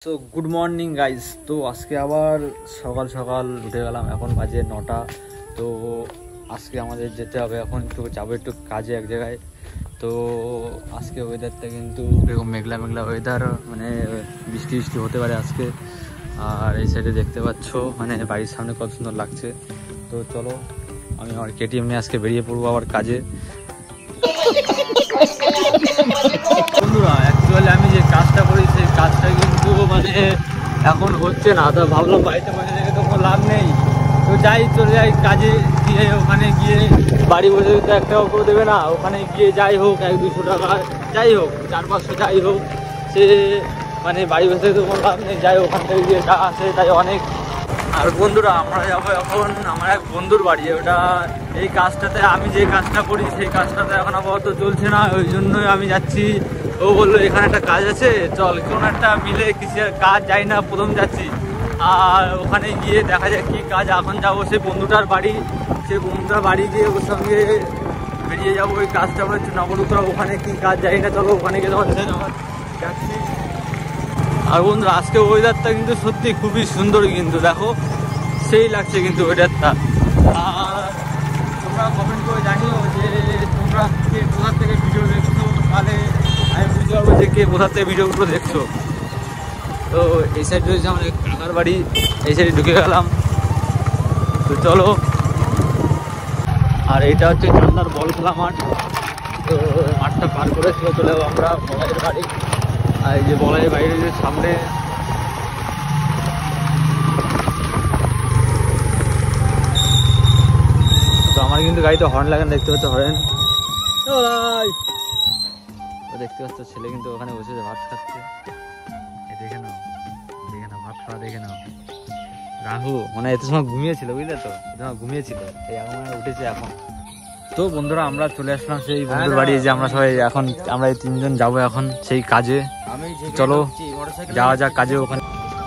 So good morning guys. তো আজকে আবার সকাল সকাল উঠে গেলাম, এখন বাজে 9টা। তো আজকে আমাদের যেতে হবে, এখন একটু যাবো একটু কাজে এক জায়গায়। তো আজকে ওয়েদারটা কিন্তু এরকম মেঘলা মেঘলা ওয়েদার, মানে বৃষ্টি বৃষ্টি হতে পারে আজকে। আর এই সাইডে দেখতে পাচ্ছ মানে বাড়ির সামনে কত সুন্দর লাগছে। তো চলো আমি আমার কেটিএম নিয়ে আজকে বেরিয়ে পড়বো আবার কাজে। বন্ধুরা অ্যাকচুয়ালি আমি যে কাজটা করি সেই কাজটা কিন্তু মানে এখন হচ্ছে না। তো ভাবলাম বাড়িতে বসে থেকে তো কোনো লাভ নেই, তো চলে যাই কাজে গিয়ে। ওখানে গিয়ে বাড়ি বসে তো একটা করে দেবে না, ওখানে গিয়ে যাই হোক 100-200 টাকা, যাই হোক 400-500 যাই হোক, সে মানে বাড়ি বসে তো কোনো লাভ নেই। যাই ওখান থেকে গিয়ে যা আসে তাই অনেক। আর বন্ধুরা আমরা যাবো এখন আমার এক বন্ধুর বাড়ি। ওটা এই কাজটাতে আমি যে কাজটা করি সেই কাজটাতে এখন আপাতত চলছে না, ওই জন্যই আমি যাচ্ছি। ও বললো এখানে একটা কাজ আছে, চল কোনো একটা মিলে কিসের কাজ, যাই না প্রথম যাচ্ছি। আর ওখানে গিয়ে দেখা যায় কী কাজ। এখন যাবো সেই বন্ধুটার বাড়ি, সেই বন্ধুটার বাড়ি গিয়ে ওর সঙ্গে বেরিয়ে যাবো। ওই কাজটা হচ্ছে নবরূপরা, ওখানে কী কাজ যাই না, চলো ওখানে গিয়ে তোমার যাচ্ছি। আর বন্ধুরা আজকে ওয়েদারটা কিন্তু সত্যি খুবই সুন্দর, কিন্তু দেখো সেই লাগছে কিন্তু ওয়েদারটা। আর তোমরা কমেন্ট করে জানিও যে তোমরা কে কোথা থেকে ভিডিও দেখছো, তাহলে আমি বুঝতে পারবো যে কে কোথা থেকে ভিডিওগুলো দেখছো। তো এই সাইড রয়েছে আমাদের কাকার বাড়ি, এই সাইডে ঢুকে গেলাম। তো চলো। আর এইটা হচ্ছে চান্দার বল খেলা মাঠ। তো মাঠটা পার করে চলে যাবো আমরা বলাইয়ের বাড়ি। আর এই যে বলাইয়ের বাইরে যে সামনে আমার কিন্তু গাড়িতে হর্ন লাগান, দেখতে পাচ্ছ হরেন। দেখতে পাচ্ছ ছেলে কিন্তু ওখানে বসে ভাত খাচ্ছে। দেখে নাও, দেখে নাও ভাত খাওয়া, দেখে নাও। রাহু মানে এত সময় ঘুমিয়েছিল, বুঝলে তো, এত সময় ঘুমিয়েছিল, এই এখন উঠেছে এখন। তো বন্ধুরা আমরা চলে আসলাম সেই বন্ধুর বাড়ি, যে আমরা সবাই এখন আমরা এই 3 জন যাবো এখন সেই কাজে। চলো যাওয়া যাক কাজে ওখানে।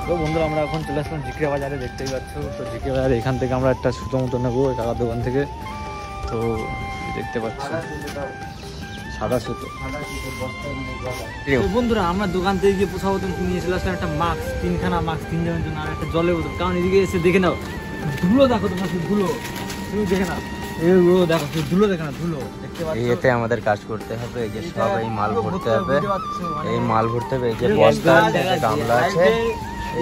তো বন্ধুরা আমরা এখন চলে আসলাম ঝিকরে বাজারে, দেখতেই পাচ্ছ। তো ঝিকরে বাজারে এখান থেকে আমরা একটা সুতো মতো নেবো কাকার দোকান থেকে। তো দেখতে পাচ্ছ সাদা সুতো। বন্ধুরা আমরা দোকান থেকে গিয়ে পোষা মতন নিয়েছিল একটা মাস্ক, 3খানা মাস্ক 3 জনের জন্য, আর একটা জলের বোতল। কারণ এদিকে এসে দেখে নাও ধুলো, দেখো তোমার ধুলো, তুমি দেখে নাও এগুলো, দেখো ধুলো, দেখে না ধুলো, দেখতে পাচ্ছ। এতে আমাদের কাজ করতে হবে, এই যে সব এই মাল ভরতে হবে, এই মাল ভরতে হবে, এই যে বস্তা গামলা আছে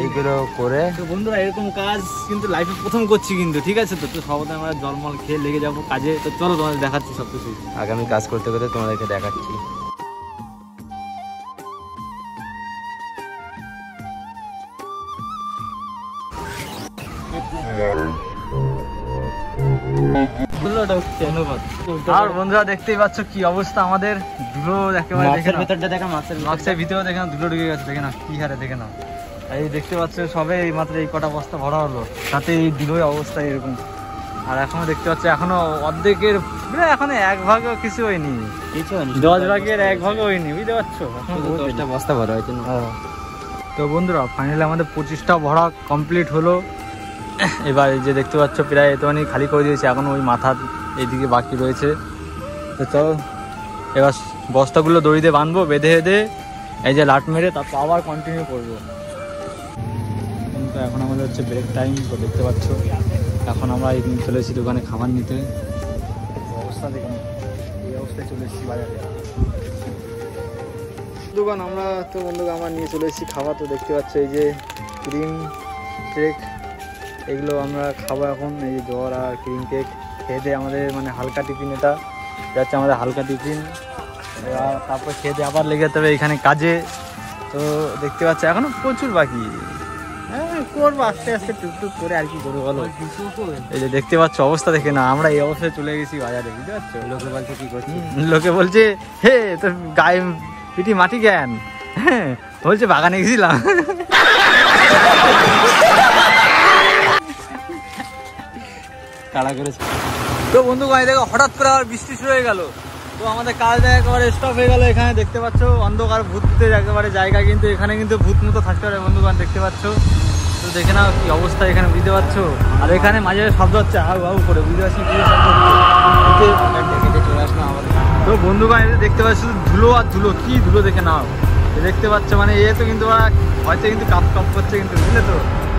এইগুলো করে। তো বন্ধুরা এরকম কাজ কিন্তু লাইফে প্রথম করছি কিন্তু, ঠিক আছে। তো সবাই আমরা জলমল খেয়ে লেগে যাবো কাজে। তো চলো তোমাদের দেখাচ্ছি সব কিছু, আগামী কাজ করতে করতে তোমাদেরকে দেখাচ্ছি। আর বন্ধুরা দেখতেই পাচ্ছ কি অবস্থা আমাদের, ধুলো একেবারে মাস্কের ভিতরে দেখে না ধুলো ঢুকে গেছে, দেখে না কি হারে, দেখে না। এই দেখতে পাচ্ছ সবে এই মাত্র এই কটা বস্তা ভরা হলো, তাতে এই ধুলোর অবস্থা এরকম। আর এখনো দেখতে পাচ্ছ এখনো অর্ধেকের, এখনো 1 ভাগও কিছু হয়নি, 10 ভাগের 1 ভাগও হয়নি, বুঝতে পারছো, বস্তা ভরা হয়েছে। তো বন্ধুরা ফাইনালি আমাদের 25টা ভরা কমপ্লিট হলো। এবার এই যে দেখতে পাচ্ছ প্রায় এতখানি খালি করে দিয়েছে, এখন ওই মাথার এইদিকে বাকি রয়েছে। তো চলো এবার বস্তাগুলো দড়ি দিয়ে বাঁধবো, বেঁধে এই যে লাট মেরে তারপর আবার কন্টিনিউ করবো। কিন্তু এখন আমাদের হচ্ছে ব্রেক টাইম। তো দেখতে পাচ্ছ এখন আমরা চলে এসেছি দোকানে খাবার নিতে। অবস্থা দেখুন, এই অবস্থায় চলে এসেছি বাজারে দোকান আমরা। তো বন্ধুকে আমরা নিয়ে চলে এসেছি খাবার। তো দেখতে পাচ্ছ এই যে ক্রিম কেক, এগুলো আমরা খাবো এখন। এই যে জ্বর আর ক্রিম কেক খেয়ে দিয়ে আমাদের মানে হালকা টিফিন, এটা যাচ্ছে আমাদের হালকা টিফিন। তারপর খেয়ে দিয়ে আবার লেগে যেতে হবে এখানে কাজে। তো দেখতে পাচ্ছ এখনো প্রচুর বাকি, হ্যাঁ করবো আস্তে আস্তে টুকটুক করে, আর কি করবো বলো। এই যে দেখতে পাচ্ছ অবস্থা দেখে না, আমরা এই অবস্থায় চলে গেছি বাজারে, বুঝতে পারছো। লোকে বলছে কি করছি, লোকে বলছে হে তোর গায়ে পিটি মাটি জ্ঞান, হ্যাঁ বলছে বাগানে গেছিলাম। কাড়া করেছে। তো বন্ধু গাড়ি দেখো হঠাৎ করে আবার বৃষ্টি শুরু হয়ে গেল। তো আমাদের কাজ একেবারে স্টপ হয়ে গেল। এখানে দেখতে পাচ্ছ অন্ধকার ভূতের একেবারে জায়গা, কিন্তু এখানে কিন্তু ভূত মতো থাকতে পারে বন্ধুগণ, দেখতে পাচ্ছ। তো দেখে নাও কি অবস্থা এখানে, বুঝতে পারছো। আর এখানে মাঝে শব্দ হচ্ছে হাউ হাউ করে, বুঝতে পারছি চলে আসলাম আমাদের। তো বন্ধুগণ দেখতে পাচ্ছ শুধু ধুলো আর ধুলো, কি ধুলো দেখে নাও। দেখতে পাচ্ছ মানে এ তো কিন্তু হয়তো কিন্তু কাপ কাপ করছে কিন্তু, বুঝলে তো।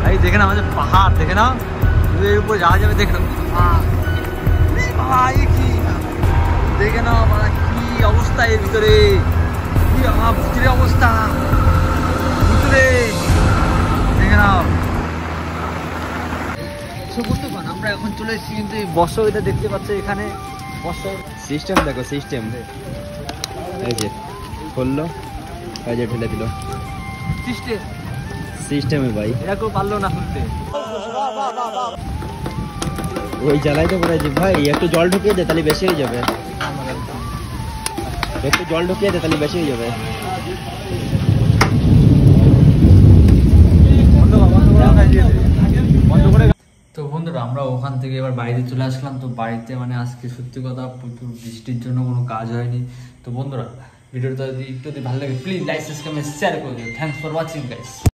এই দেখে না আমাদের পাহাড়, দেখে নাও এর উপর যাওয়া যাবে, দেখে নাও কি দেখে নাও কি অবস্থা এর ভিতরে, কি ভিতরে অবস্থা ভিতরে দেখে নাও। বন্ধুগণ আমরা এখন চলে এসেছি কিন্তু এই বর্ষা, এটা দেখতে পাচ্ছ এখানে বর্ষা সিস্টেম দেখো, সিস্টেম এই যে করলো, এই যে ঢেলে দিল সিস্টেম সিস্টেমে ভাই, এটা কেউ পারলো না শুনতে। ওই জ্বালাই তো বলে যে ভাই একটু জল ঢুকিয়ে দে তাহলে বেশি হয়ে যাবে, একটু জল ঢুকিয়ে দে তাহলে বেশি হয়ে যাবে। তো বন্ধুরা আমরা ওখান থেকে এবার বাড়িতে চলে আসলাম। তো বাড়িতে মানে আজকে সত্যি কথা প্রচুর বৃষ্টির জন্য কোনো কাজ হয়নি। তো বন্ধুরা ভিডিওটা যদি একটু ভালো লাগে প্লিজ লাইক সাবস্ক্রাইব শেয়ার করে দিন। Thanks for watching guys.